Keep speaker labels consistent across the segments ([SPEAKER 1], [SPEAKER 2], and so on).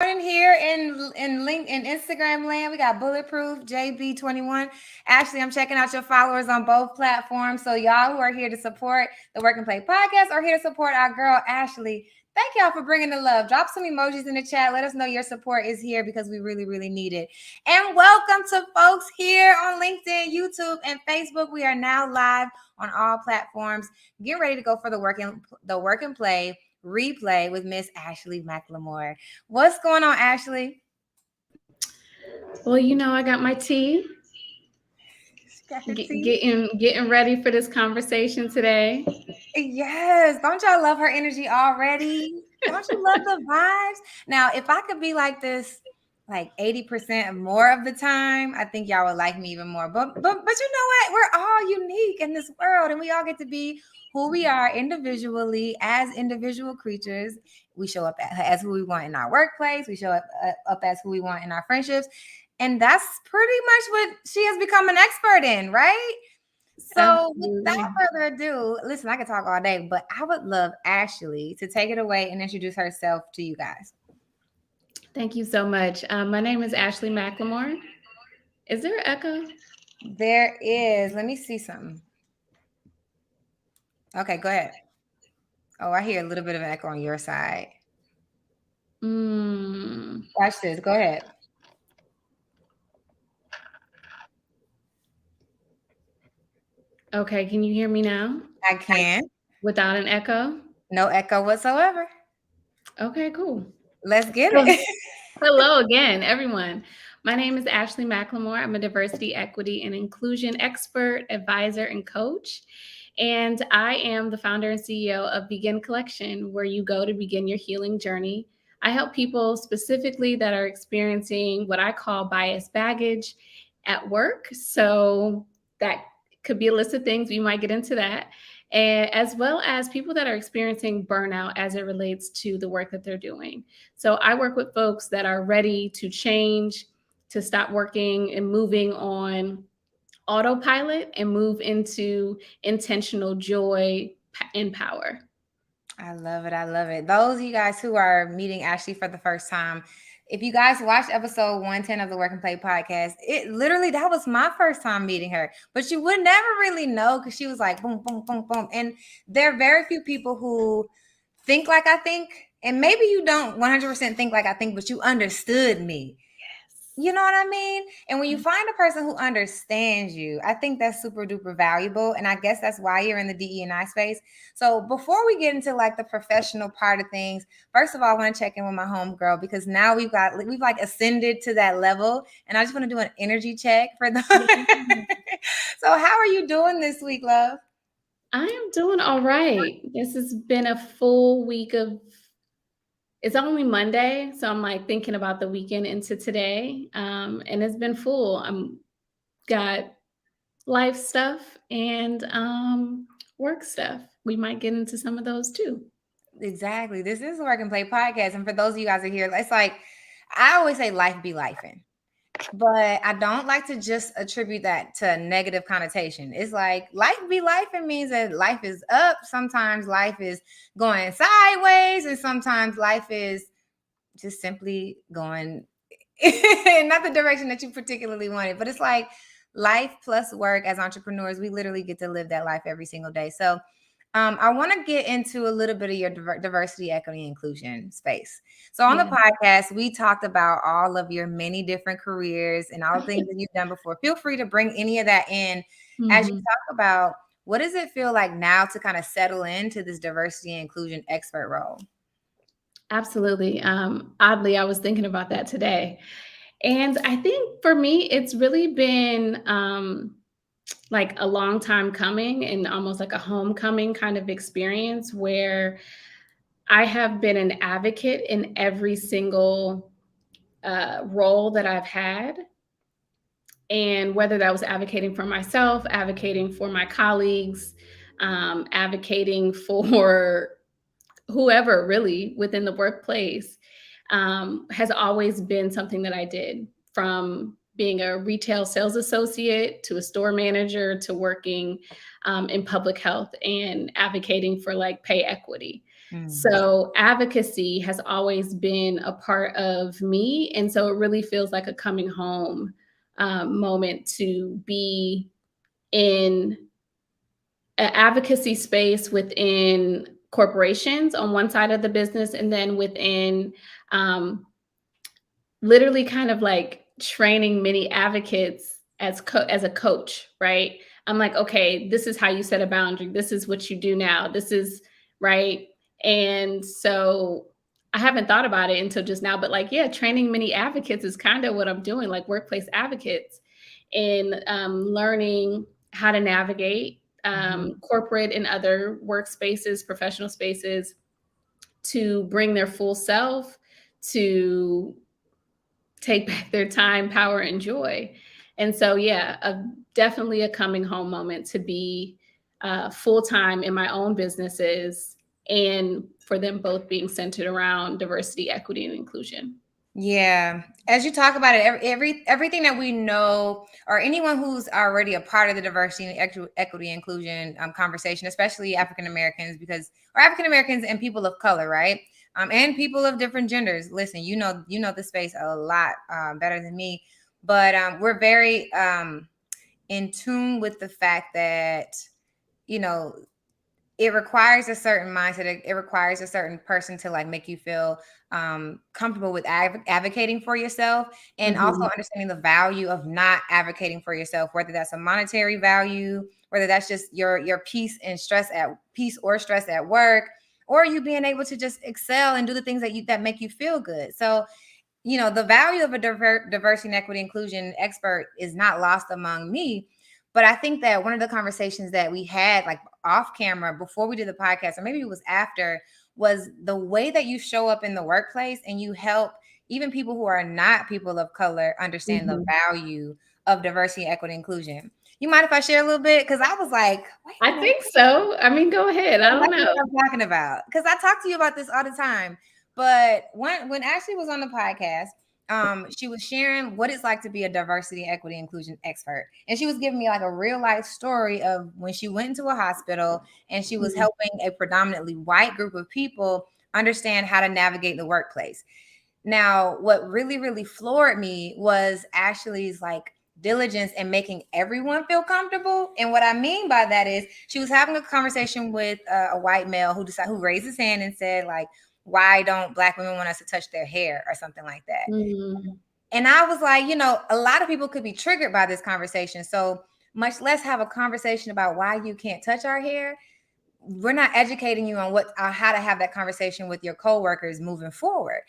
[SPEAKER 1] supporting here in Instagram land. We got Bulletproof JB21. Ashley, I'm checking out your followers on both platforms. So y'all who are here to support the Work and Play podcast are here to support our girl Ashley. Thank y'all for bringing the love. Drop some emojis in the chat. Let us know your support is here because we really, really need it. And welcome to folks here on LinkedIn, YouTube, and Facebook. We are now live on all platforms. Get ready to go for the Work and Play replay with Miss Ashley McLemore. What's going on, Ashley?
[SPEAKER 2] Well, I got my tea. Getting ready for this conversation today.
[SPEAKER 1] Yes. Don't y'all love her energy already? Don't you love the vibes? Now, if I could be like this, like 80% more of the time, I think y'all would like me even more. But you know what? We're all unique in this world, and we all get to be who we are individually as individual creatures. We show up as who we want in our workplace. We show up as who we want in our friendships. And that's pretty much what she has become an expert in, right? So
[SPEAKER 2] Absolutely.
[SPEAKER 1] without further ado, listen, I could talk all day, but I would love Ashley to take it away and introduce herself to you guys.
[SPEAKER 2] Thank you so much. My name is Ashley McLemore. Is there an echo?
[SPEAKER 1] There is. Let me see something. Okay, go ahead. Oh, I hear a little bit of an echo on your side. Watch this. Go ahead.
[SPEAKER 2] Okay, can you hear me now?
[SPEAKER 1] I can.
[SPEAKER 2] Without an echo?
[SPEAKER 1] No echo whatsoever.
[SPEAKER 2] Okay, cool.
[SPEAKER 1] Let's get it.
[SPEAKER 2] Hello again, everyone. My name is Ashley McLemore. I'm a diversity, equity, and inclusion expert, advisor, and coach. And I am the founder and CEO of Begin Collection, where you go to begin your healing journey. I help people specifically that are experiencing what I call bias baggage at work. So that could be a list of things. We might get into that. And as well as people that are experiencing burnout as it relates to the work that they're doing. So I work with folks that are ready to change, to stop working and moving on autopilot and move into intentional joy and power.
[SPEAKER 1] I love it. I love it. Those of you guys who are meeting Ashley for the first time, if you guys watched episode 110 of the Work and Play podcast, it literally, that was my first time meeting her, but you would never really know because she was like, boom, boom, boom, boom. And there are very few people who think like I think, and maybe you don't 100% think like I think, but you understood me. You know what I mean? And when you find a person who understands you, I think that's super duper valuable. And I guess that's why you're in the DE&I space. So before we get into like the professional part of things, first of all, I want to check in with my homegirl because now we've like ascended to that level. And I just want to do an energy check for them. So how are you doing this week, love?
[SPEAKER 2] I am doing all right. This has been a full week of, it's only Monday, so I'm like thinking about the weekend into today, and it's been full. I'm got life stuff and work stuff. We might get into some of those too.
[SPEAKER 1] Exactly. This is a Work and Play podcast. And for those of you guys who are here, it's like, I always say life be lifing. But I don't like to just attribute that to a negative connotation. It's like life be life. It means that life is up. Sometimes life is going sideways, and sometimes life is just simply going not the direction that you particularly wanted. But it's like life plus work as entrepreneurs. We literally get to live that life every single day. So I want to get into a little bit of your diversity, equity, inclusion space. So on the podcast, we talked about all of your many different careers and all the things that you've done before. Feel free to bring any of that in as you talk about what does it feel like now to kind of settle into this diversity and inclusion expert role?
[SPEAKER 2] Absolutely. Oddly, I was thinking about that today. And I think for me, it's really been like a long time coming and almost like a homecoming kind of experience where I have been an advocate in every single role that I've had. And whether that was advocating for myself, advocating for my colleagues, advocating for whoever really within the workplace, has always been something that I did, from being a retail sales associate to a store manager to working in public health and advocating for like pay equity.
[SPEAKER 1] Mm.
[SPEAKER 2] So advocacy has always been a part of me. And so it really feels like a coming home moment to be in an advocacy space within corporations on one side of the business, and then within um, literally kind of like training many advocates as a coach, right? I'm like, okay, this is how you set a boundary. This is what you do now. This is right. And so I haven't thought about it until just now, but like, yeah, training many advocates is kind of what I'm doing, like workplace advocates, in learning how to navigate
[SPEAKER 1] Mhm.
[SPEAKER 2] corporate and other workspaces, professional spaces, to bring their full self, to take back their time, power, and joy. And so, yeah, definitely a coming home moment to be full time in my own businesses, and for them both being centered around diversity, equity, and inclusion.
[SPEAKER 1] Yeah, as you talk about it, everything that we know, or anyone who's already a part of the diversity and equity inclusion conversation, especially African Americans, or African Americans and people of color, right? And people of different genders. Listen, you know the space a lot better than me, but we're very in tune with the fact that you know it requires a certain mindset. It requires a certain person to like make you feel comfortable with advocating for yourself, and also
[SPEAKER 2] Mhm.
[SPEAKER 1] understanding the value of not advocating for yourself, whether that's a monetary value, whether that's just your peace or stress at work, or you being able to just excel and do the things that make you feel good. So the value of a diversity and equity inclusion expert is not lost among me. But I think that one of the conversations that we had, like off camera before we did the podcast, or maybe it was after, was the way that you show up in the workplace and you help even people who are not people of color understand the
[SPEAKER 2] Mhm.
[SPEAKER 1] value of diversity, equity, inclusion. You mind if I share a little bit? Because I was like, wait a
[SPEAKER 2] I
[SPEAKER 1] minute,
[SPEAKER 2] think so. I mean, go ahead. I don't
[SPEAKER 1] exactly
[SPEAKER 2] know.
[SPEAKER 1] what I'm talking about. Because I talk to you about this all the time. But when Ashley was on the podcast, she was sharing what it's like to be a diversity, equity, inclusion expert. And she was giving me like a real life story of when she went into a hospital and she was
[SPEAKER 2] Mhm.
[SPEAKER 1] helping a predominantly white group of people understand how to navigate the workplace. Now, what really, really floored me was Ashley's like diligence in making everyone feel comfortable. And what I mean by that is she was having a conversation with a white male who raised his hand and said like, why don't black women want us to touch their hair or something like that?
[SPEAKER 2] Mhm.
[SPEAKER 1] And I was like, a lot of people could be triggered by this conversation. So much less have a conversation about why you can't touch our hair. We're not educating you on how to have that conversation with your coworkers moving forward.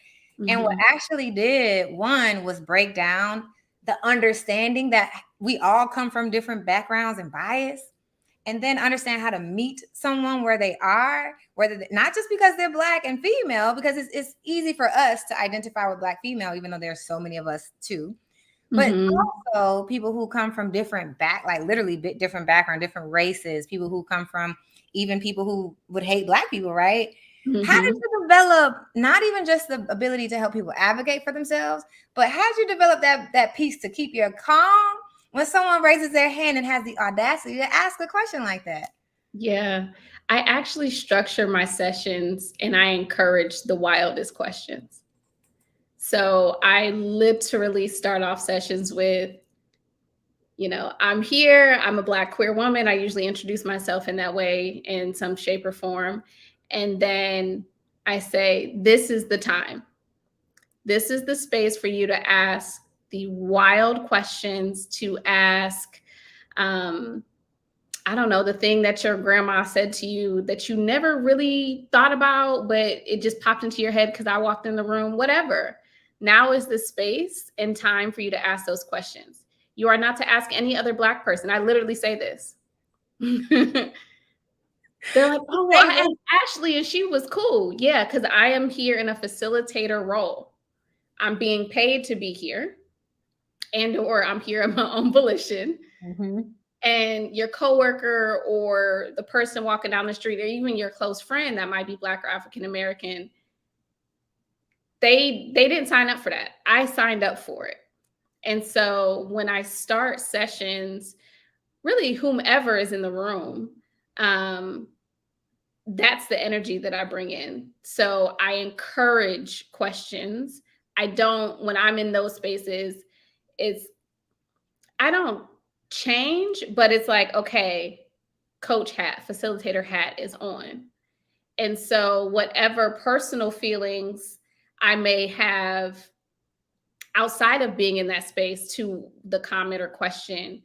[SPEAKER 1] And what
[SPEAKER 2] Mhm.
[SPEAKER 1] actually did, one, was break down the understanding that we all come from different backgrounds and bias, and then understand how to meet someone where they are, not just because they're black and female, because it's easy for us to identify with black female, even though there's so many of us too, but
[SPEAKER 2] Mhm.
[SPEAKER 1] also people who come from like literally different background, different races, people who come from even people who would hate black people, right? How did
[SPEAKER 2] Mhm.
[SPEAKER 1] you develop not even just the ability to help people advocate for themselves, but how did you develop that piece to keep your calm when someone raises their hand and has the audacity to ask a question like that?
[SPEAKER 2] Yeah. I actually structure my sessions and I encourage the wildest questions. So I literally start off sessions with, I'm here, I'm a Black queer woman. I usually introduce myself in that way in some shape or form. And then I say, this is the time. This is the space for you to ask the wild questions, to ask, um, I don't know, the thing that your grandma said to you that you never really thought about, but it just popped into your head because I walked in the room, whatever. Now is the space and time for you to ask those questions. You are not to ask any other Black person. I literally say this. They're like, oh, well, I
[SPEAKER 1] Say this.
[SPEAKER 2] asked Ashley and she was cool. Yeah, because I am here in a facilitator role. I'm being paid to be here, and or I'm here of my own volition.
[SPEAKER 1] Mhm.
[SPEAKER 2] And your coworker or the person walking down the street or even your close friend that might be Black or African American, they didn't sign up for that. I signed up for it. And so when I start sessions, really whomever is in the room, um, that's the energy that I bring in. So I encourage questions. I don't, when I'm in those spaces, it's, I don't change, but it's like, okay, coach hat, facilitator hat is on. And so whatever personal feelings I may have outside of being in that space to the comment or question,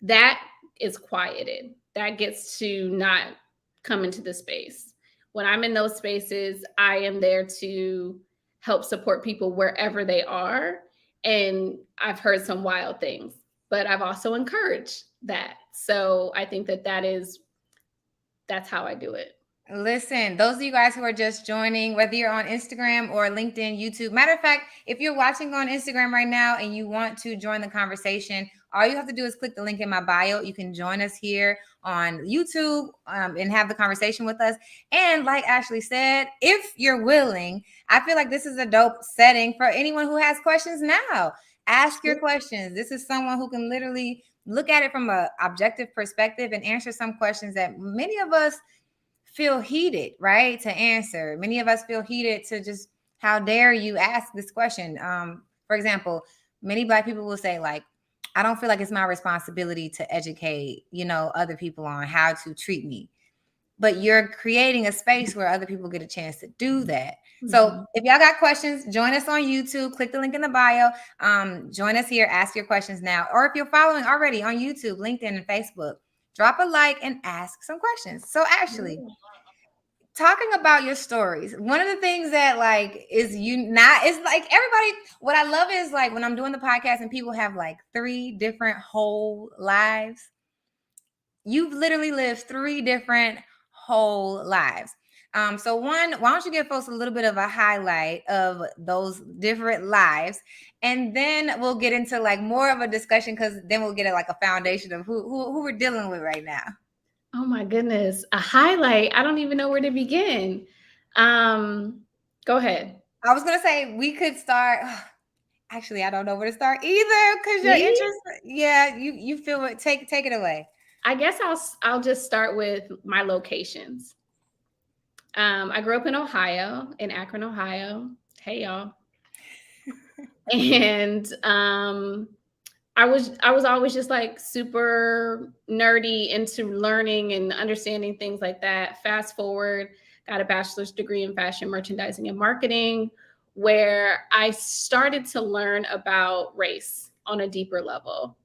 [SPEAKER 2] that is quieted. That gets to not come into the space. When I'm in those spaces, I am there to help support people wherever they are. And I've heard some wild things, but I've also encouraged that. So I think that that's how I do it.
[SPEAKER 1] Listen, those of you guys who are just joining, whether you're on Instagram or LinkedIn, YouTube, matter of fact, if you're watching on Instagram right now and you want to join the conversation, all you have to do is click the link in my bio. You can join us here on YouTube and have the conversation with us. And like Ashley said, if you're willing, I feel like this is a dope setting for anyone who has questions now. Ask your questions. This is someone who can literally look at it from an objective perspective and answer some questions that many of us feel heated, right, to answer. Many of us feel heated to just, how dare you ask this question? For example, many Black people will say, like, I don't feel like it's my responsibility to educate, other people on how to treat me. But you're creating a space where other people get a chance to do that. Mm-hmm. So if y'all got questions, join us on YouTube. Click the link in the bio. Join us here. Ask your questions now. Or if you're following already on YouTube, LinkedIn, and Facebook, drop a like and ask some questions. So Ashley, talking about your stories, one of the things that is like everybody, what I love is like when I'm doing the podcast and people have like 3 different whole lives. You've literally lived 3 different whole lives. So why don't you give folks a little bit of a highlight of those different lives, and then we'll get into like more of a discussion, because then we'll get a foundation of who we're dealing with right now.
[SPEAKER 2] Oh my goodness, a highlight. I don't even know where to begin. Go ahead.
[SPEAKER 1] I was gonna say we could start. Actually, I don't know where to start either, because your interest. Yeah, you feel it. Take it away.
[SPEAKER 2] I guess I'll just start with my locations. I grew up in Ohio, in Akron, Ohio. Hey y'all. And I was always just like super nerdy into learning and understanding things like that. Fast forward, got a bachelor's degree in fashion merchandising and marketing, where I started to learn about race on a deeper level,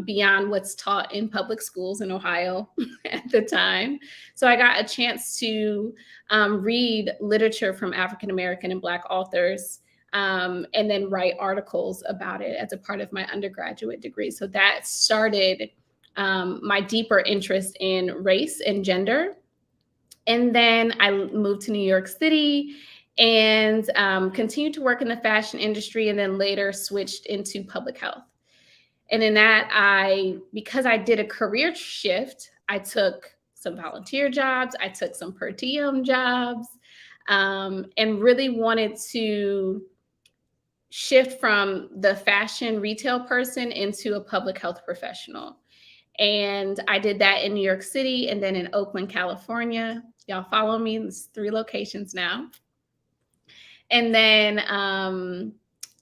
[SPEAKER 2] beyond what's taught in public schools in Ohio at the time. So I got a chance to read literature from African American and Black authors, and then write articles about it as a part of my undergraduate degree. So that started my deeper interest in race and gender. And then I moved to New York City and continued to work in the fashion industry, and then later switched into public health. And in that, because I did a career shift, I took some volunteer jobs, I took some per diem jobs, and really wanted to shift from the fashion retail person into a public health professional. And I did that in New York City and then in Oakland, California. Y'all follow me. There's 3 locations now. And then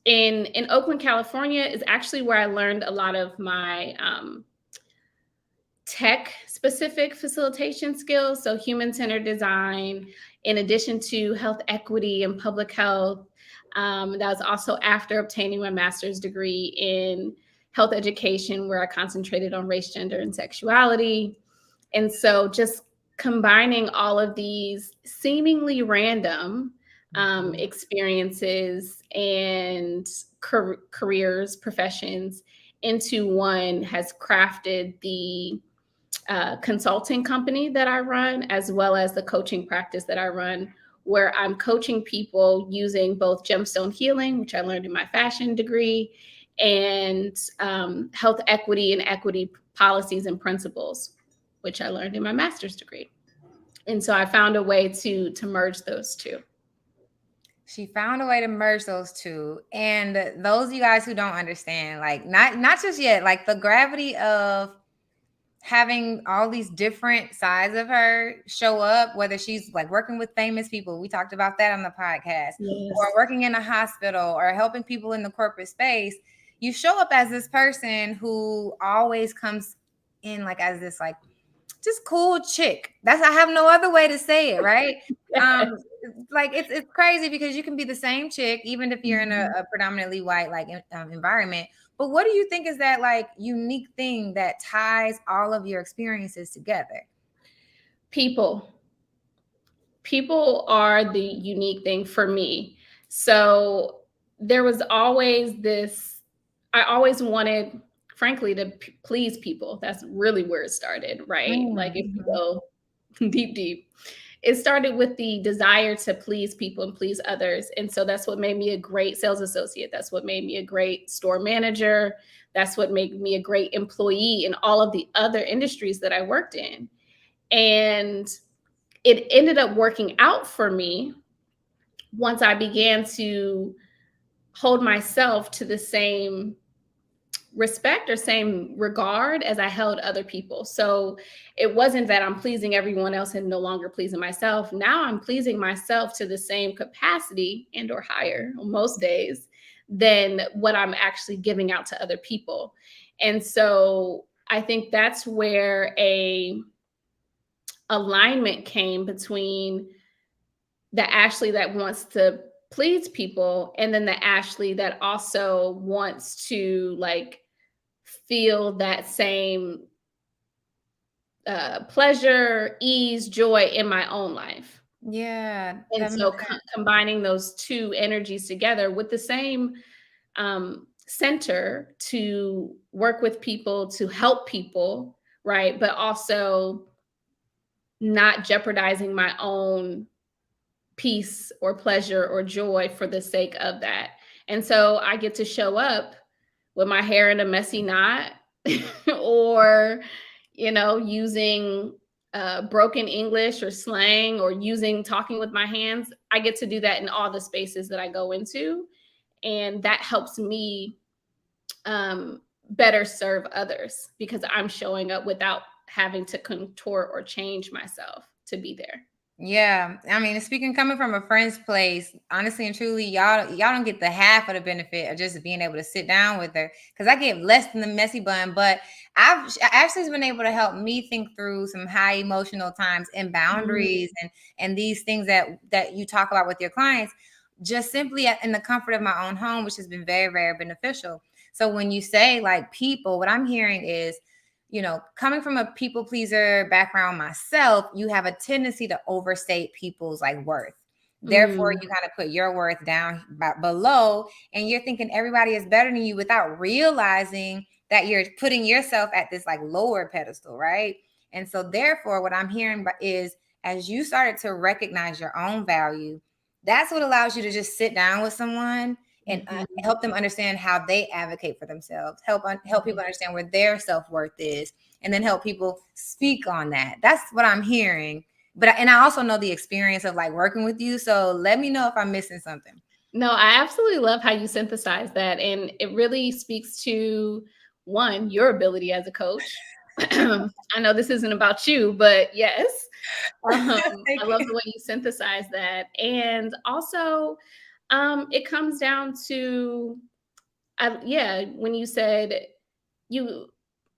[SPEAKER 2] in Oakland, California is actually where I learned a lot of my tech specific facilitation skills. So human-centered design, in addition to health equity and public health. That was also after obtaining my master's degree in health education, where I concentrated on race, gender, and sexuality. And so just combining all of these seemingly random experiences and careers, professions into one has crafted the consulting company that I run, as well as the coaching practice that I run, where I'm coaching people using both gemstone healing, which I learned in my fashion degree, and health equity and equity policies and principles, which I learned in my master's degree. And so I found a way to merge those two.
[SPEAKER 1] She found a way to merge those two. And those of you guys who don't understand, like not just yet, like the gravity of having all these different sides of her show up, whether she's like working with famous people, we talked about that on the podcast, or
[SPEAKER 2] Yes.
[SPEAKER 1] working in a hospital or helping people in the corporate space. You show up as this person who always comes in like as this like just cool chick. That's, I have no other way to say it, right? Um, like it's crazy because you can be the same chick even if you're in
[SPEAKER 2] Mhm.
[SPEAKER 1] a predominantly white like environment. But what do you think is that like unique thing that ties all of your experiences together?
[SPEAKER 2] People. People are the unique thing for me. So there was always this, I always wanted, frankly, to please people. That's really where it started, right? Like if you
[SPEAKER 1] Mhm.
[SPEAKER 2] go deep, deep, it started with the desire to please people and please others. And so that's what made me a great sales associate. That's what made me a great store manager. That's what made me a great employee in all of the other industries that I worked in. And it ended up working out for me once I began to hold myself to the same respect or same regard as I held other people. So it wasn't that I'm pleasing everyone else and no longer pleasing myself. Now I'm pleasing myself to the same capacity and or higher on most days than what I'm actually giving out to other people. And so I think that's where a alignment came between the Ashley that wants to please people and then the Ashley that also wants to like feel that same pleasure, ease, joy in my own life.
[SPEAKER 1] Yeah,
[SPEAKER 2] And
[SPEAKER 1] that
[SPEAKER 2] so
[SPEAKER 1] makes sense.
[SPEAKER 2] combining those two energies together with the same center to work with people, to help people, right? But also not jeopardizing my own peace or pleasure or joy for the sake of that. And so I get to show up with my hair in a messy knot or, using broken English or slang or using talking with my hands. I get to do that in all the spaces that I go into. And that helps me better serve others because I'm showing up without having to contort or change myself to be there.
[SPEAKER 1] Yeah, I mean, speaking coming from a friend's place, honestly and truly, y'all don't get the half of the benefit of just being able to sit down with her. Because I get less than the messy bun, but I've Ashley's been able to help me think through some high emotional times and
[SPEAKER 2] Mm,
[SPEAKER 1] boundaries and these things that you talk about with your clients, just simply in the comfort of my own home, which has been very very beneficial. So when you say like people, what I'm hearing is, coming from a people pleaser background myself, you have a tendency to overstate people's like worth. Therefore,
[SPEAKER 2] mm,
[SPEAKER 1] you kind of put your worth down below, and you're thinking everybody is better than you without realizing that you're putting yourself at this like lower pedestal, right? And so, therefore, what I'm hearing is as you started to recognize your own value, that's what allows you to just sit down with someone and
[SPEAKER 2] mhm,
[SPEAKER 1] help them understand how they advocate for themselves, help
[SPEAKER 2] mhm.
[SPEAKER 1] people understand where their self-worth is, and then help people speak on that. That's what I'm hearing. But and I also know the experience of like working with you, so let me know if I'm missing something.
[SPEAKER 2] No, I absolutely love how you synthesize that. And it really speaks to one, your ability as a coach. I know this isn't about you, but yes. I
[SPEAKER 1] Thank
[SPEAKER 2] love
[SPEAKER 1] you.
[SPEAKER 2] the way you synthesize that. And also, it comes down to, yeah, when you said you,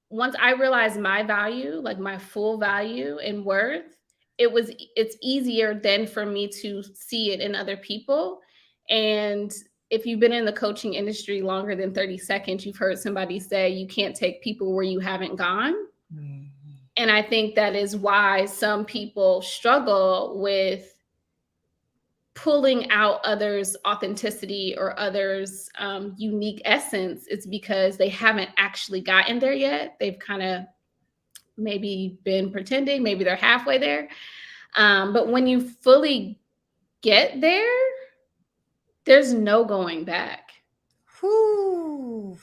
[SPEAKER 2] once I realized my value, like my full value and worth, it's easier then for me to see it in other people. And if you've been in the coaching industry longer than 30 seconds, you've heard somebody say you can't take people where you haven't gone.
[SPEAKER 1] Mhm.
[SPEAKER 2] And I think that is why some people struggle with pulling out others' authenticity or others' unique essence. It's because they haven't actually gotten there yet. They've kind of maybe been pretending, maybe they're halfway there. But when you fully get there, there's no going back.
[SPEAKER 1] Whew.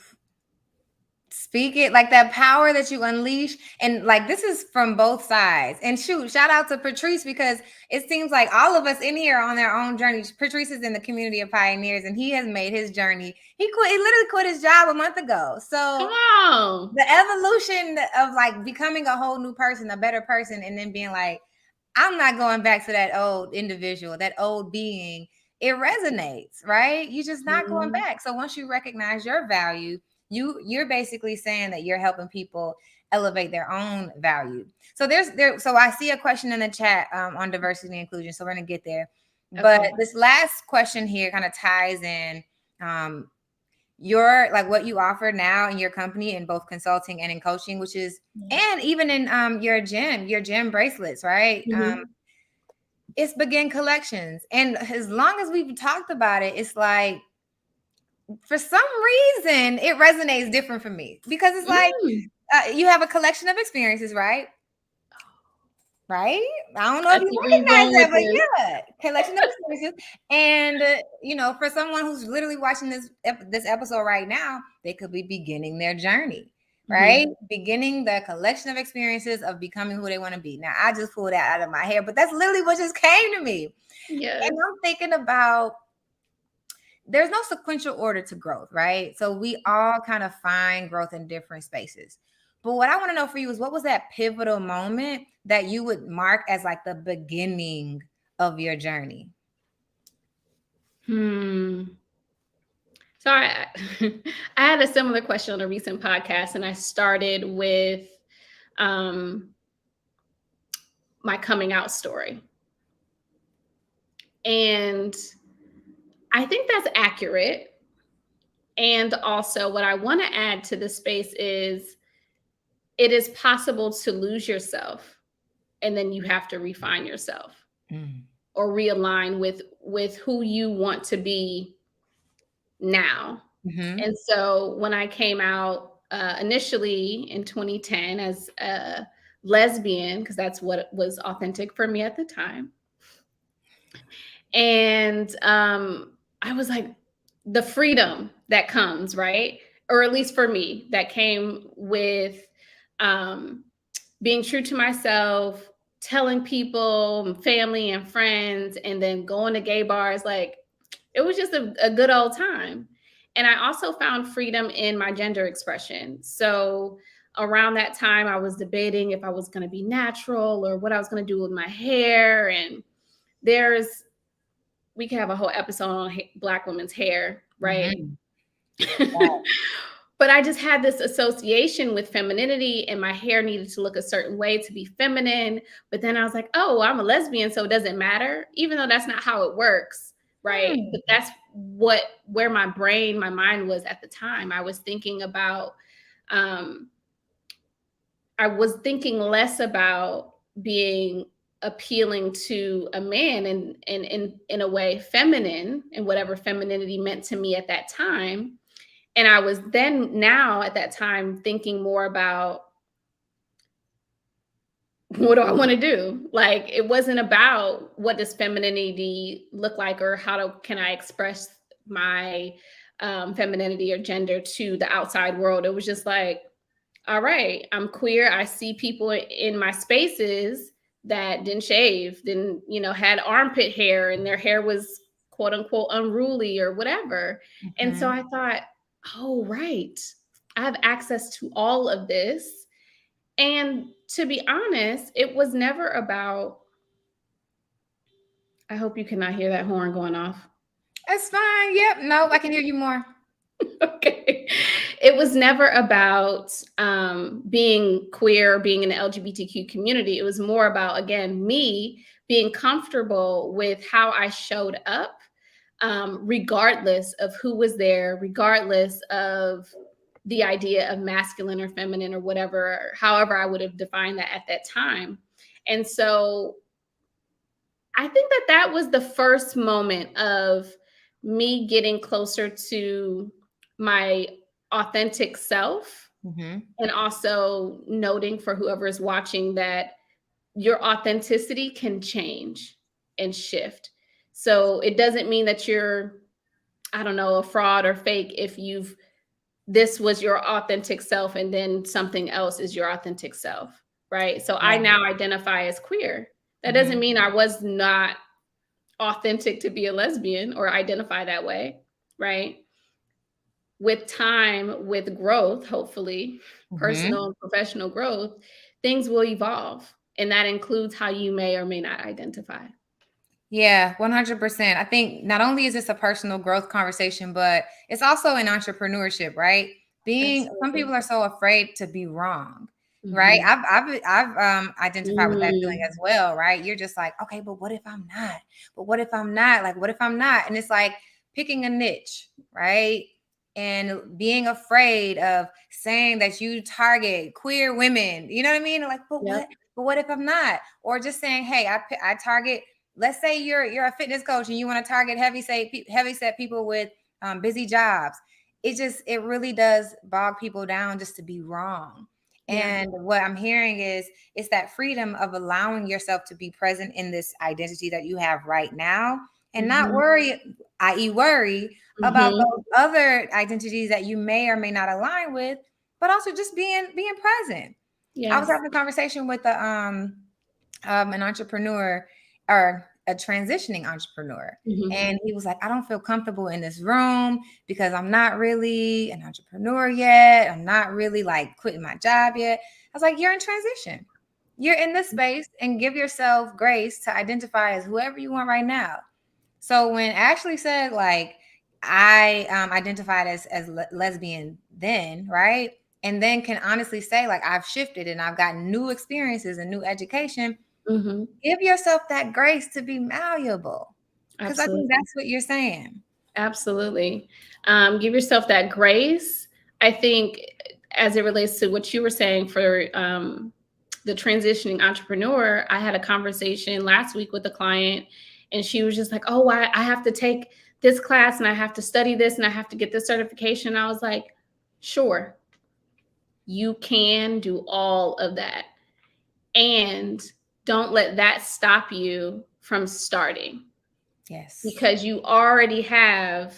[SPEAKER 1] Speak it, like that power that you unleash. And like, this is from both sides. And shoot, shout out to Patrice, because it seems like all of us in here are on their own journey. Patrice is in the community of pioneers, and he has made his journey. He literally quit his job a month ago.
[SPEAKER 2] Come
[SPEAKER 1] So
[SPEAKER 2] on.
[SPEAKER 1] the evolution of like becoming a whole new person, a better person, and then being like, I'm not going back to that old individual, that old being. It resonates, right? You're just not going back. So once you recognize your value, you're basically saying that you're helping people elevate their own value. So so I see a question in the chat on diversity and inclusion. So we're gonna get there. But
[SPEAKER 2] Okay.
[SPEAKER 1] this last question here kind of ties in your, like, what you offer now in your company in both consulting and in coaching, which is, and even in your gym bracelets, right? It's Begin Collections. And as long as we've talked about it, it's like, for some reason it resonates different for me, because it's like you have a collection of experiences, right? Right? I don't know
[SPEAKER 2] I
[SPEAKER 1] if you
[SPEAKER 2] see where you're
[SPEAKER 1] recognize
[SPEAKER 2] going
[SPEAKER 1] that,
[SPEAKER 2] with
[SPEAKER 1] but
[SPEAKER 2] this.
[SPEAKER 1] yeah, collection of experiences. And for someone who's literally watching this episode right now, they could be beginning their journey, right? Beginning the collection of experiences of becoming who they want to be. Now, I just pulled that out of my hair, but that's literally what just came to me.
[SPEAKER 2] Yes.
[SPEAKER 1] And I'm thinking about, there's no sequential order to growth, right? So we all kind of find growth in different spaces. But what I want to know for you is, what was that pivotal moment that you would mark as like the beginning of your journey?
[SPEAKER 2] So I I had a similar question on a recent podcast, and I started with my coming out story. And I think that's accurate. And also, what I want to add to the space is, it is possible to lose yourself, and then you have to refine yourself or realign with who you want to be now. And so when I came out initially in 2010 as a lesbian, because that's what was authentic for me at the time, and I was like, the freedom that comes, right? Or at least for me, that came with being true to myself, telling people, family and friends, and then going to gay bars. Like, it was just a good old time. And I also found freedom in my gender expression. So around that time, I was debating if I was going to be natural or what I was going to do with my hair. And we could have a whole episode on Black women's hair, right? But I just had this association with femininity, and my hair needed to look a certain way to be feminine. But then I was like, oh, I'm a lesbian, so it doesn't matter, even though that's not how it works, right? But that's where my mind was at the time. I was thinking about, I was thinking less about being appealing to a man and in a way feminine, and whatever femininity meant to me at that time. And I was now at that time thinking more about, what do I want to do? Like, it wasn't about what does femininity look like, or can I express my femininity or gender to the outside world. It was just like, all right, I'm queer. I see people in my spaces that didn't shave, had armpit hair, and their hair was quote unquote unruly or whatever. And so I thought, oh, right, I have access to all of this. And to be honest, it was never about, I hope you cannot hear that horn going off.
[SPEAKER 1] That's fine. Yep. No, I can hear you more.
[SPEAKER 2] Okay. It was never about being queer, being in the LGBTQ community. It was more about, again, me being comfortable with how I showed up, regardless of who was there, regardless of the idea of masculine or feminine or whatever, however I would have defined that at that time. And so I think that was the first moment of me getting closer to my authentic self, and also noting for whoever is watching that your authenticity can change and shift. So it doesn't mean that you're, I don't know, a fraud or fake if you've this was your authentic self and then something else is your authentic self, right? So I
[SPEAKER 1] Yeah.
[SPEAKER 2] now identify as queer. That doesn't
[SPEAKER 1] Mhm.
[SPEAKER 2] mean I was not authentic to be a lesbian or identify that way, right? With time, with growth, hopefully,
[SPEAKER 1] Mhm.
[SPEAKER 2] personal and professional growth, things will evolve. And that includes how you may or may not identify.
[SPEAKER 1] Yeah, 100%. I think not only is this a personal growth conversation, but it's also in entrepreneurship, right? Some
[SPEAKER 2] Absolutely.
[SPEAKER 1] people are so afraid to be wrong, right?
[SPEAKER 2] Mhm.
[SPEAKER 1] I've identified with that feeling as
[SPEAKER 2] Mm.
[SPEAKER 1] well, right? You're just like, okay, but what if I'm not? But what if I'm not? Like, what if I'm not? And it's like picking a niche, right? And being afraid of saying that you target queer women, you know what I mean? Like, but
[SPEAKER 2] Yep.
[SPEAKER 1] what? But what if I'm not? Or just saying, hey, I target. Let's say you're a fitness coach and you want to target heavy set people with busy jobs. It really does bog people down just to be wrong.
[SPEAKER 2] Yeah.
[SPEAKER 1] And what I'm hearing is it's that freedom of allowing yourself to be present in this identity that you have right now and not
[SPEAKER 2] Mhm.
[SPEAKER 1] worry, i.e., worry about
[SPEAKER 2] Mhm.
[SPEAKER 1] those other identities that you may or may not align with, but also just being present. I was
[SPEAKER 2] Yes.
[SPEAKER 1] having a conversation with an entrepreneur or a transitioning entrepreneur.
[SPEAKER 2] Mhm.
[SPEAKER 1] And he was like, I don't feel comfortable in this room because I'm not really an entrepreneur yet. I'm not really like quitting my job yet. I was like, you're in transition. You're in this space and give yourself grace to identify as whoever you want right now. So when Ashley said, like, I identified as lesbian then, right? And then can honestly say, like, I've shifted and I've gotten new experiences and new education.
[SPEAKER 2] Mhm.
[SPEAKER 1] Give yourself that grace to be malleable, because I think
[SPEAKER 2] Absolutely.
[SPEAKER 1] that's what you're saying.
[SPEAKER 2] Absolutely. Give yourself that grace. I think as it relates to what you were saying for the transitioning entrepreneur, I had a conversation last week with a client and she was just like, oh, I have to take this class and I have to study this and I have to get this certification. I was like, sure, you can do all of that. And don't let that stop you from starting
[SPEAKER 1] Yes.
[SPEAKER 2] because you already have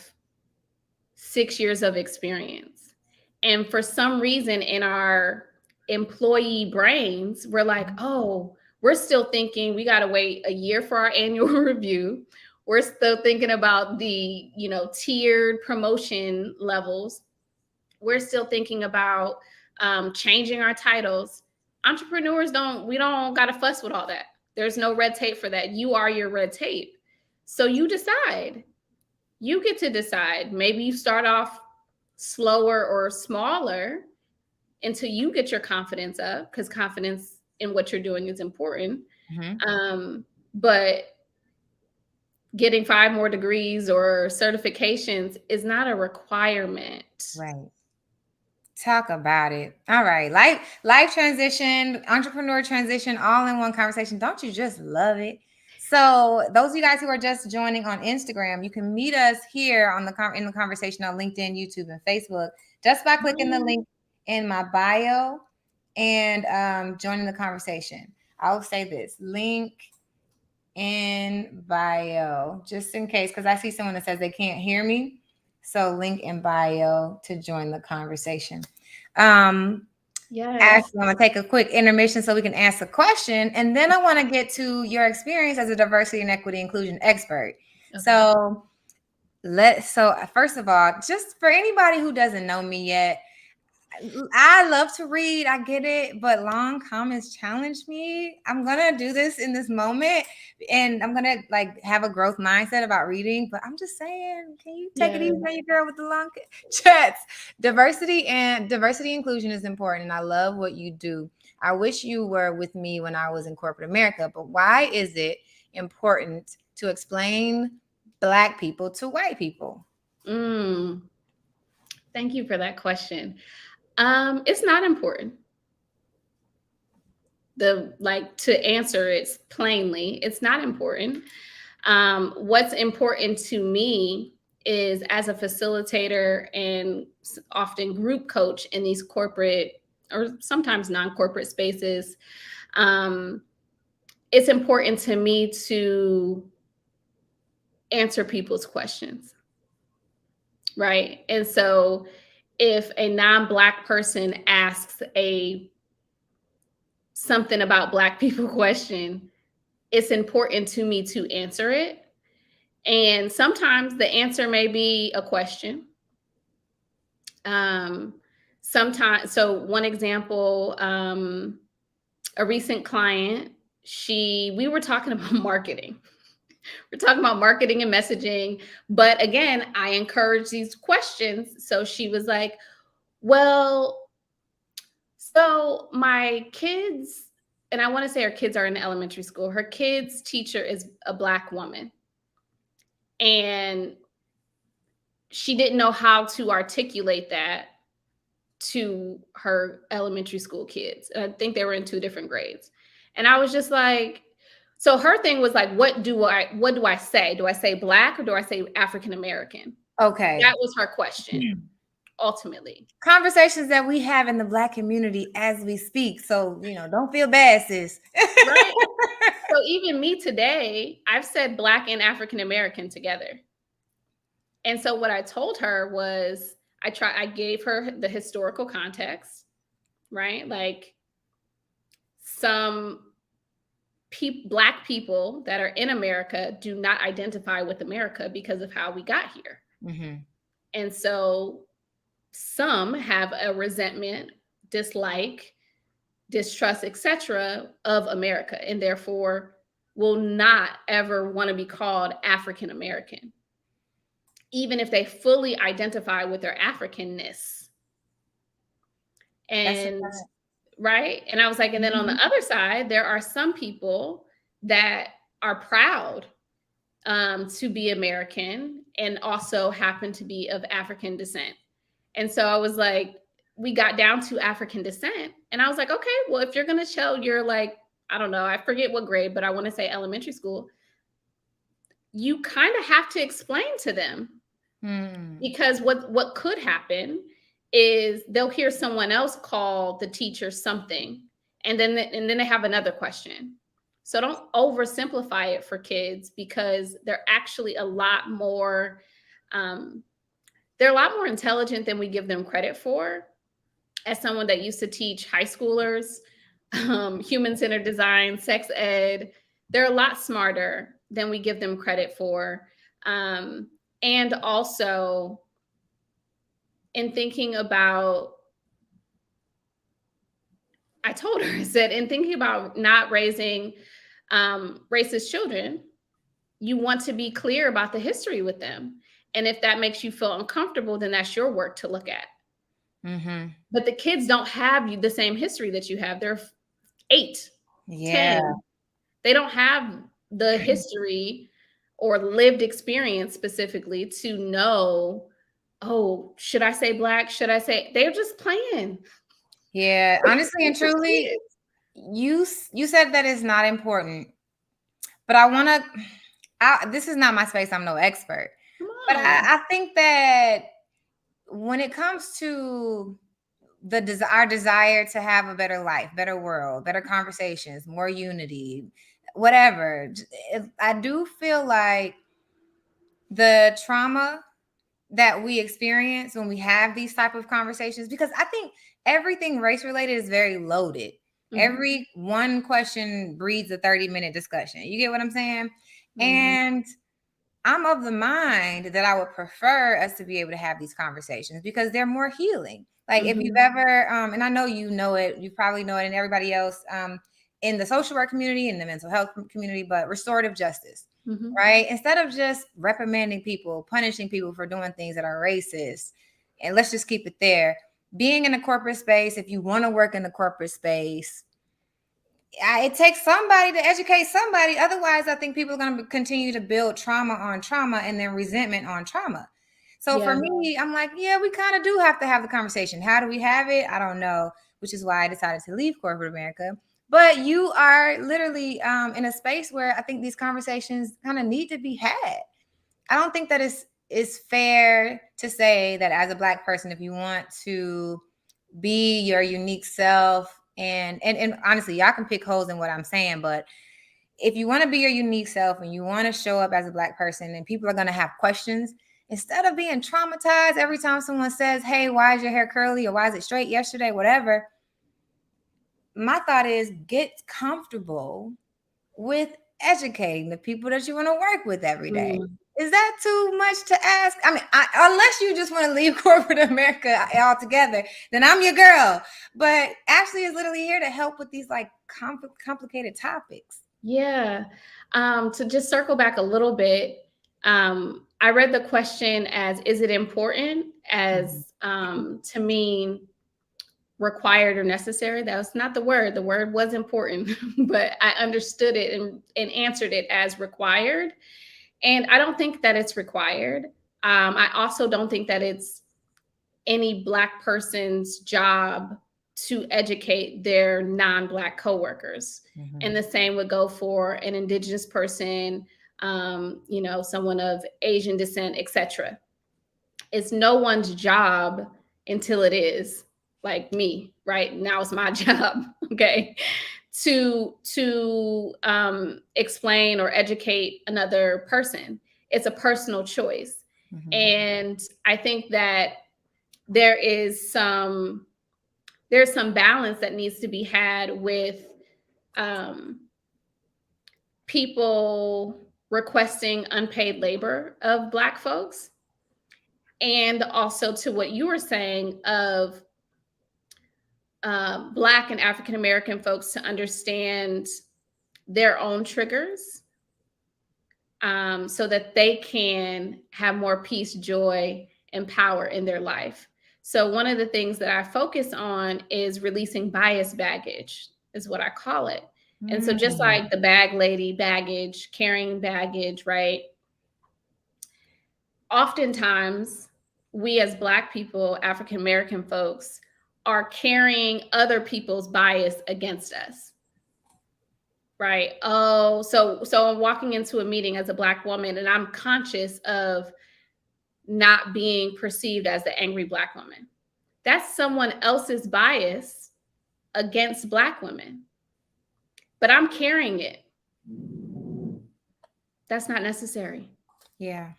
[SPEAKER 2] 6 years of experience. And for some reason in our employee brains, we're like,
[SPEAKER 1] Mhm.
[SPEAKER 2] oh, we're still thinking we got to wait a year for our annual review. We're still thinking about the, tiered promotion levels. We're still thinking about changing our titles. Entrepreneurs we don't got to fuss with all that. There's no red tape for that. You are your red tape. So you decide. You get to decide. Maybe you start off slower or smaller until you get your confidence up, because confidence in what you're doing is important.
[SPEAKER 1] Mhm.
[SPEAKER 2] But getting 5 more degrees or certifications is not a requirement.
[SPEAKER 1] Right. Talk about it. All right. Life transition, entrepreneur transition, all in one conversation. Don't you just love it? So those of you guys who are just joining on Instagram, you can meet us here on in the conversation on LinkedIn, YouTube, and Facebook just by clicking the link in my bio and joining the conversation. I'll say this link in bio, just in case, because I see someone that says they can't hear me. So link in bio to join the conversation. Um,
[SPEAKER 2] Yes.
[SPEAKER 1] Actually, I'm gonna take a quick intermission so we can ask a question, and then I want to get to your experience as a diversity and equity inclusion expert.
[SPEAKER 2] Okay.
[SPEAKER 1] So first of all, just for anybody who doesn't know me yet, I love to read. I get it, but long comments challenge me. I'm gonna do this in this moment, and I'm gonna like have a growth mindset about reading. But I'm just saying, can you take it
[SPEAKER 2] Yeah.
[SPEAKER 1] easy on your girl with the long chats? Diversity inclusion is important, and I love what you do. I wish you were with me when I was in corporate America. But why is it important to explain Black people to white people?
[SPEAKER 2] Mm, thank you for that question. It's not important. To answer it plainly, it's not important. What's important to me is, as a facilitator and often group coach in these corporate or sometimes non-corporate spaces, um, it's important to me to answer people's questions, right? And so if a non-Black person asks something about Black people question, it's important to me to answer it. And sometimes the answer may be a question. Sometimes, so one example, a recent client, we were talking about marketing. We're talking about marketing and messaging. But again, I encourage these questions. So she was like, well, so my kids, and I want to say her kids are in elementary school. Her kids' teacher is a Black woman. And she didn't know how to articulate that to her elementary school kids. And I think they were in 2 different grades. And I was just like, so her thing was like, what do I say? Do I say Black or do I say African American?
[SPEAKER 1] Okay.
[SPEAKER 2] That was her question, ultimately.
[SPEAKER 1] Conversations that we have in the Black community as we speak. So, don't feel bad, sis.
[SPEAKER 2] Right. So even me today, I've said Black and African American together. And so what I told her was, I gave her the historical context, right? Like some Black people that are in America do not identify with America because of how we got here.
[SPEAKER 1] Mm-hmm.
[SPEAKER 2] And so some have a resentment, dislike, distrust, etc., of America, and therefore will not ever want to be called African American, even if they fully identify with their Africanness. And right. And I was like, and then on the other side, there are some people that are proud to be American and also happen to be of African descent. And so I was like, we got down to African descent. And I was like, okay, well, if you're going to show you're like, I don't know, I forget what grade, but I want to say elementary school, you kind of have to explain to them. Because what could happen is they'll hear someone else call the teacher something, and then they have another question. So don't oversimplify it for kids, because they're actually a lot more intelligent than we give them credit for. As someone that used to teach high schoolers human-centered design, sex ed, they're a lot smarter than we give them credit for. And also, in thinking about, I told her, I said, in thinking about not raising racist children, you want to be clear about the history with them. And if that makes you feel uncomfortable, then that's your work to look at. Mm-hmm. But the kids don't have the same history that you have. They're 8, 10. They don't have the history or lived experience specifically to know, oh, should I say Black? Should I say? They're just playing.
[SPEAKER 1] Yeah, honestly and truly, you said that is not important, but this is not my space. I'm no expert, but I think that when it comes to our desire to have a better life, better world, better conversations, more unity, whatever, I do feel like the trauma that we experience when we have these type of conversations, because I think everything race related is very loaded. Mm-hmm. Every one question breeds a 30-minute discussion. You get what I'm saying? Mm-hmm. And I'm of the mind that I would prefer us to be able to have these conversations because they're more healing. Like if you've ever, and I know you know it, you probably know it, and everybody else in the social work community, in the mental health community, but restorative justice, right? Instead of just reprimanding people, punishing people for doing things that are racist, and let's just keep it there. Being in a corporate space, if you want to work in the corporate space, it takes somebody to educate somebody. Otherwise, I think people are going to continue to build trauma on trauma and then resentment on trauma. So for me, I'm like, yeah, we kind of do have to have the conversation. How do we have it? I don't know, which is why I decided to leave corporate America. But you are literally in a space where I think these conversations kind of need to be had. I don't think that it's fair to say that as a Black person, if you want to be your unique self, and honestly, y'all can pick holes in what I'm saying, but if you want to be your unique self and you want to show up as a Black person, and people are going to have questions, instead of being traumatized every time someone says, hey, why is your hair curly, or why is it straight yesterday, whatever, my thought is get comfortable with educating the people that you want to work with every day. Is that too much to ask? I mean, unless you just want to leave corporate America altogether, then I'm your girl. But Ashley is literally here to help with these like complicated topics.
[SPEAKER 2] Yeah. To just circle back a little bit, I read the question as, is it important, as to mean required or necessary. That was not the word. The word was important, but I understood it and answered it as required. And I don't think that it's required. I also don't think that it's any Black person's job to educate their non-Black coworkers. And the same would go for an Indigenous person, someone of Asian descent, etc. It's no one's job until it is, like me, right? Now it's my job, okay, to explain or educate another person. It's a personal choice. And I think that there's some balance that needs to be had with people requesting unpaid labor of Black folks, and also to what you were saying of Black and African American folks to understand their own triggers, so that they can have more peace, joy, and power in their life. So one of the things that I focus on is releasing bias baggage, is what I call it. And so just like the bag lady baggage, carrying baggage, right? Oftentimes, we as Black people, African American folks, are carrying other people's bias against us, right? Oh, so I'm walking into a meeting as a Black woman, and I'm conscious of not being perceived as the angry Black woman. That's someone else's bias against Black women, but I'm carrying it. That's not necessary.
[SPEAKER 1] Yeah.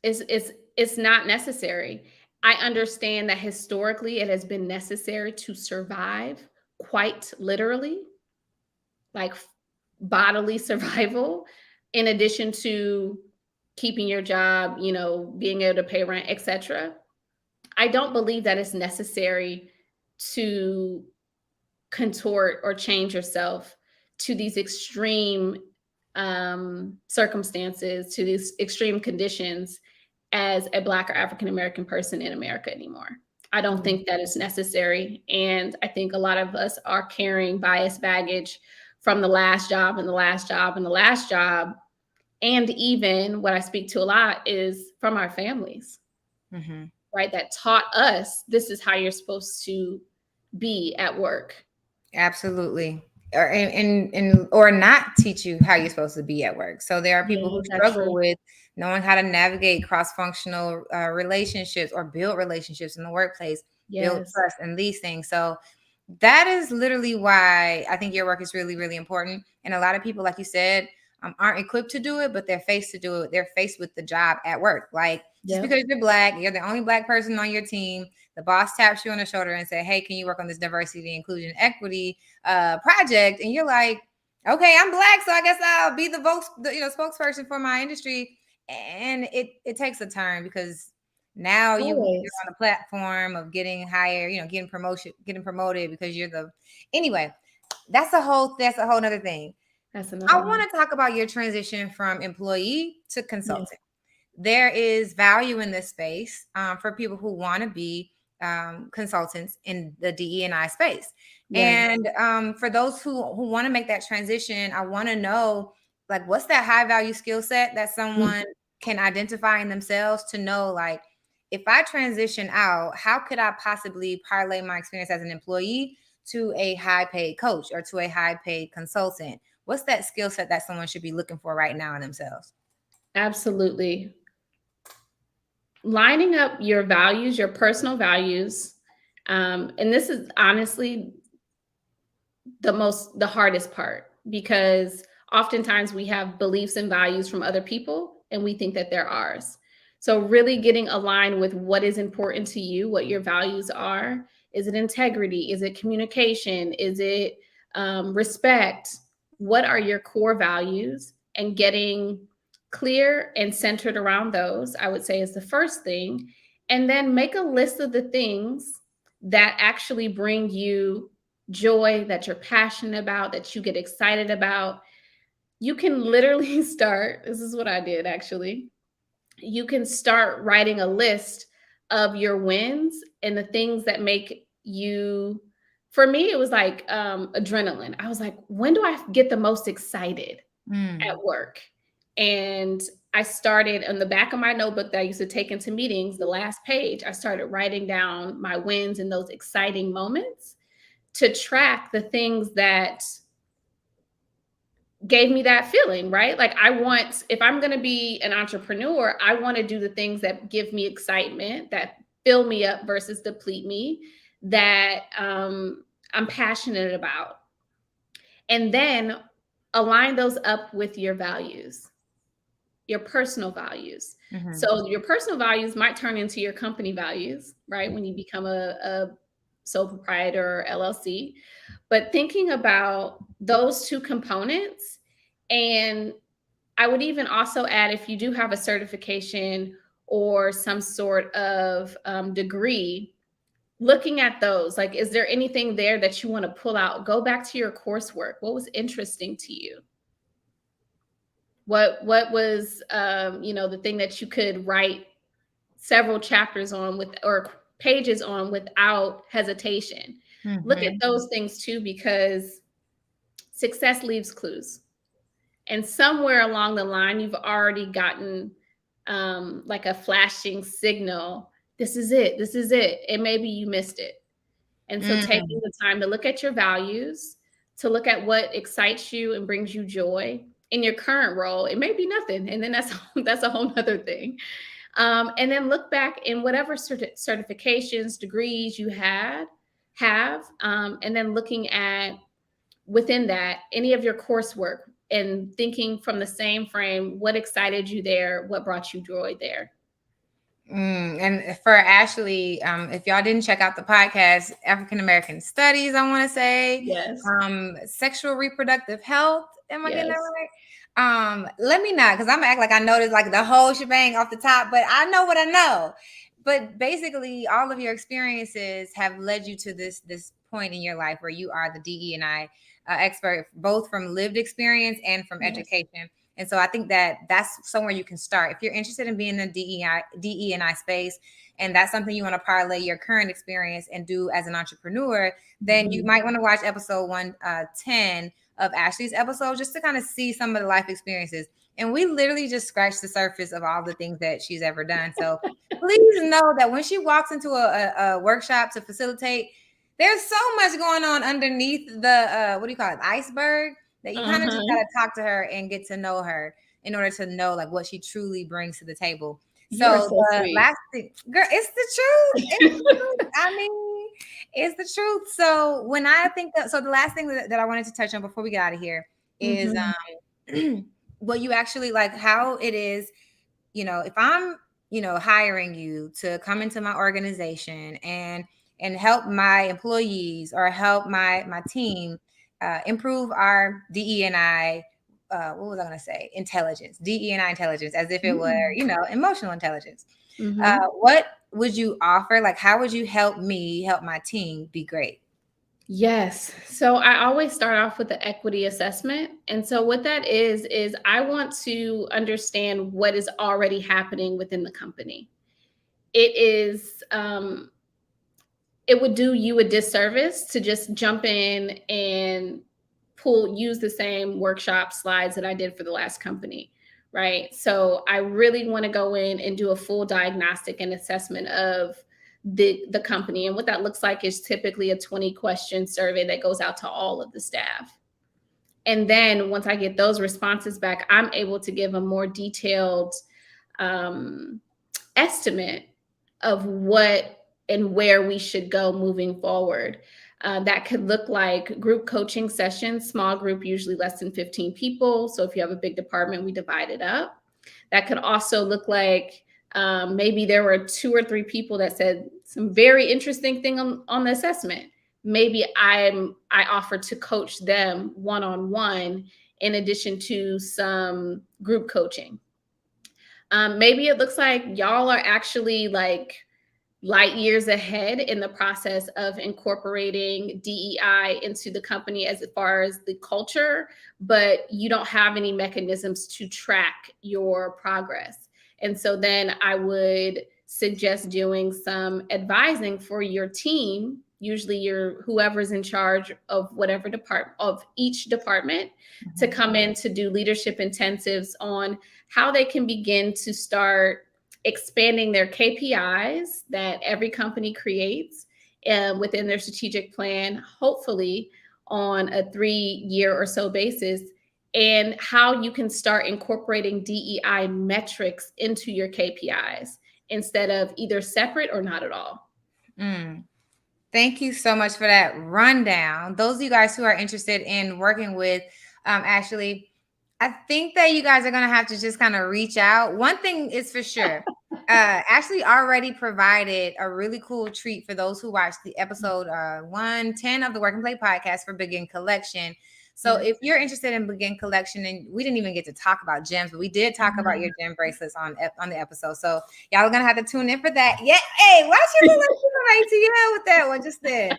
[SPEAKER 2] It's not necessary. I understand that historically it has been necessary to survive, quite literally, like bodily survival, in addition to keeping your job, being able to pay rent, etc. I don't believe that it's necessary to contort or change yourself to these extreme circumstances, to these extreme conditions as a Black or African American person in America anymore. I don't think that is necessary. And I think a lot of us are carrying bias baggage from the last job and the last job and the last job. And even what I speak to a lot is from our families, right? That taught us this is how you're supposed to be at work.
[SPEAKER 1] Absolutely. Or not teach you how you're supposed to be at work. So there are people who struggle with knowing how to navigate cross-functional relationships or build relationships in the workplace, build trust and these things. So that is literally why I think your work is really, really important. And a lot of people, like you said, aren't equipped to do it, but they're faced to do it. They're faced with the job at work. Like just because you're Black, you're the only Black person on your team, the boss taps you on the shoulder and say, hey, can you work on this diversity, inclusion, equity project? And you're like, okay, I'm Black, so I guess I'll be the spokesperson for my industry. And it takes a turn, because now you're on the platform of getting higher, getting promoted because you're anyway, that's a whole nother thing. I want to talk about your transition from employee to consultant. There is value in this space for people who want to be consultants in the DE&I space. And for those who want to make that transition, I want to know, like, what's that high value skill set that someone can identify in themselves to know, like, if I transition out, how could I possibly parlay my experience as an employee to a high paid coach or to a high paid consultant? What's that skill set that someone should be looking for right now in themselves?
[SPEAKER 2] Absolutely. Lining up your values, your personal values. And this is honestly the hardest part, because oftentimes we have beliefs and values from other people and we think that they're ours. So really getting aligned with what is important to you, what your values are. Is it integrity? Is it communication? Is it respect? What are your core values? And getting clear and centered around those, I would say, is the first thing. And then make a list of the things that actually bring you joy, that you're passionate about, that you get excited about. You can literally start, this is what I did actually. You can start writing a list of your wins and the things that make you, for me, it was like adrenaline. I was like, when do I get the most excited at work? And I started on the back of my notebook that I used to take into meetings, the last page, I started writing down my wins and those exciting moments to track the things that gave me that feeling, right? Like if I'm going to be an entrepreneur, I want to do the things that give me excitement, that fill me up versus deplete me, that I'm passionate about. And then align those up with your values, your personal values.
[SPEAKER 1] Mm-hmm.
[SPEAKER 2] So your personal values might turn into your company values, right? When you become a sole proprietor or LLC. But thinking about those two components, and I would even also add, if you do have a certification or some sort of degree, looking at those, like, is there anything there that you want to pull out? Go back to your coursework. What was interesting to you? What was, the thing that you could write several chapters on or pages on without hesitation?
[SPEAKER 1] Mm-hmm.
[SPEAKER 2] Look at those things too, because success leaves clues. And somewhere along the line, you've already gotten like a flashing signal. This is it. This is it. And maybe you missed it. And so taking the time to look at your values, to look at what excites you and brings you joy in your current role. It may be nothing. And then that's a whole nother thing. And then look back in whatever certifications, degrees you have, and then looking at within that, any of your coursework, and thinking from the same frame, what excited you there? What brought you joy there?
[SPEAKER 1] And for Ashley, if y'all didn't check out the podcast, African American Studies, I want to say,
[SPEAKER 2] Yes.
[SPEAKER 1] Sexual reproductive health. Am I getting that right? Let me know, because I'm gonna act like I know this, like the whole shebang off the top, but I know what I know. But basically, all of your experiences have led you to this point in your life where you are the DE&I expert, both from lived experience and from education. And so I think that that's somewhere you can start. If you're interested in being in the DE&I space, and that's something you want to parlay your current experience and do as an entrepreneur, then you might want to watch episode 110 of Ashley's episode, just to kind of see some of the life experiences. And we literally just scratched the surface of all the things that she's ever done. So please know that when she walks into a workshop to facilitate, there's so much going on underneath the, what do you call it, iceberg, that you kind of just got to talk to her and get to know her in order to know like what she truly brings to the table. So the last thing, girl, it's the truth. It's the truth. I mean, it's the truth. So when I think that, so the last thing that I wanted to touch on before we get out of here is what you actually like, how it is, if I'm, hiring you to come into my organization and help my employees or help my team improve our DE&I, what was I going to say? Intelligence, DE&I intelligence, as if it were, emotional intelligence. What would you offer? Like, how would you help me help my team be great?
[SPEAKER 2] Yes. So I always start off with the equity assessment. And so what that is I want to understand what is already happening within the company. It would do you a disservice to just jump in and use the same workshop slides that I did for the last company, right? So I really want to go in and do a full diagnostic and assessment of the company. And what that looks like is typically a 20-question survey that goes out to all of the staff. And then once I get those responses back, I'm able to give a more detailed estimate of what and where we should go moving forward. That could look like group coaching sessions, small group, usually less than 15 people. So if you have a big department, we divide it up. That could also look like Maybe there were 2 or 3 people that said some very interesting thing on the assessment. Maybe I offer to coach them one-on-one in addition to some group coaching. Maybe it looks like y'all are actually like light years ahead in the process of incorporating DEI into the company as far as the culture, but you don't have any mechanisms to track your progress. And so then I would suggest doing some advising for your team, usually your whoever's in charge of whatever department of each department, to come in to do leadership intensives on how they can begin to start expanding their KPIs that every company creates within their strategic plan, hopefully on a 3-year or so basis, and how you can start incorporating DEI metrics into your KPIs instead of either separate or not at all.
[SPEAKER 1] Thank you so much for that rundown. Those of you guys who are interested in working with Ashley, I think that you guys are going to have to just kind of reach out. One thing is for sure. Ashley already provided a really cool treat for those who watched the episode 110 of the Work and Play podcast for Begin Collection. So if you're interested in Begin Collection, and we didn't even get to talk about gems, but we did talk about your gem bracelets on the episode. So y'all are gonna have to tune in for that. Yeah, hey, watch your ATL with that one just then. There's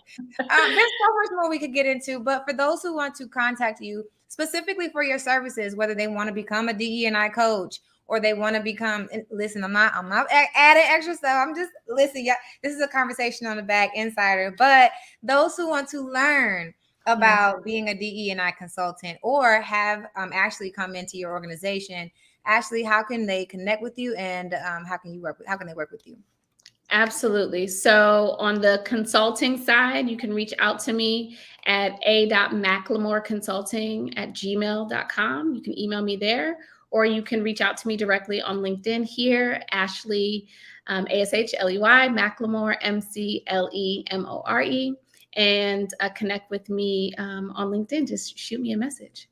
[SPEAKER 1] so much more we could get into, but for those who want to contact you specifically for your services, whether they want to become a DE&I coach or they want to become, listen, I'm not adding extra stuff. I'm just, listen, yeah, this is a conversation on the back insider, but those who want to learn about being a DE&I consultant or have Ashley come into your organization, Ashley, how can they connect with you, and how can they work with you?
[SPEAKER 2] Absolutely. So on the consulting side, you can reach out to me at a.mclemoreconsulting@gmail.com. You can email me there, or you can reach out to me directly on LinkedIn here, Ashley, Ashley, McLemore, McLemore, and connect with me on LinkedIn. Just shoot me a message.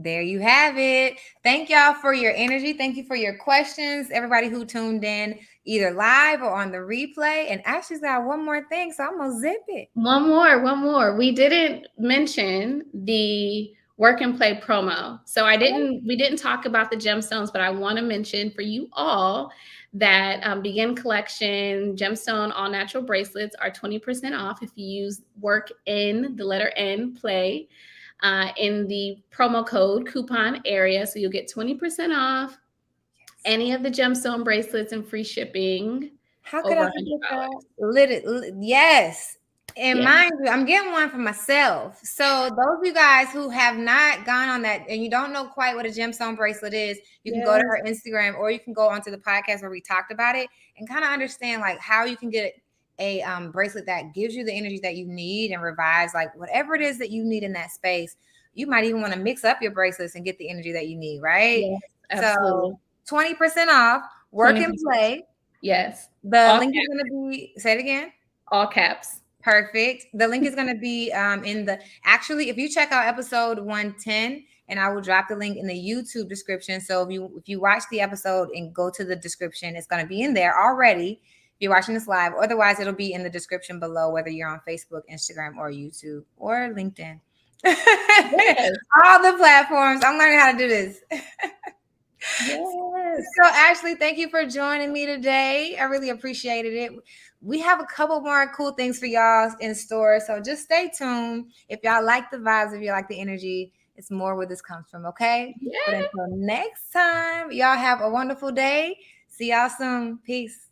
[SPEAKER 1] There you have it. Thank y'all for your energy. Thank you for your questions. Everybody who tuned in either live or on the replay. And Ashley's got one more thing, so I'm gonna zip it.
[SPEAKER 2] One more. We didn't mention the Work and Play promo. So we didn't talk about the gemstones, but I want to mention for you all that Begin Collection gemstone all natural bracelets are 20% off if you use work in the letter N play in the promo code coupon area. So you'll get 20% off any of the gemstone bracelets and free shipping.
[SPEAKER 1] How could I forget that? Yes. And mind you, I'm getting one for myself. So those of you guys who have not gone on that and you don't know quite what a gemstone bracelet is, you can go to her Instagram, or you can go onto the podcast where we talked about it and kind of understand like how you can get a bracelet that gives you the energy that you need and revives like whatever it is that you need in that space. You might even want to mix up your bracelets and get the energy that you need, right?
[SPEAKER 2] Yes, absolutely.
[SPEAKER 1] So 20% off, Work and Play.
[SPEAKER 2] Yes.
[SPEAKER 1] The all link caps. Is going to be, say it again.
[SPEAKER 2] All caps.
[SPEAKER 1] Perfect. The link is going to be actually, if you check out episode 110, and I will drop the link in the YouTube description. So if you watch the episode and go to the description, it's going to be in there already. If you're watching this live, otherwise it'll be in the description below, whether you're on Facebook, Instagram, or YouTube, or LinkedIn. Yes. All the platforms. I'm learning how to do this. Yes. So Ashley, thank you for joining me today. I really appreciated it. We have a couple more cool things for y'all in store. So just stay tuned. If y'all like the vibes, if you like the energy, it's more where this comes from, okay? Yeah. But until next time, y'all have a wonderful day. See y'all soon. Peace.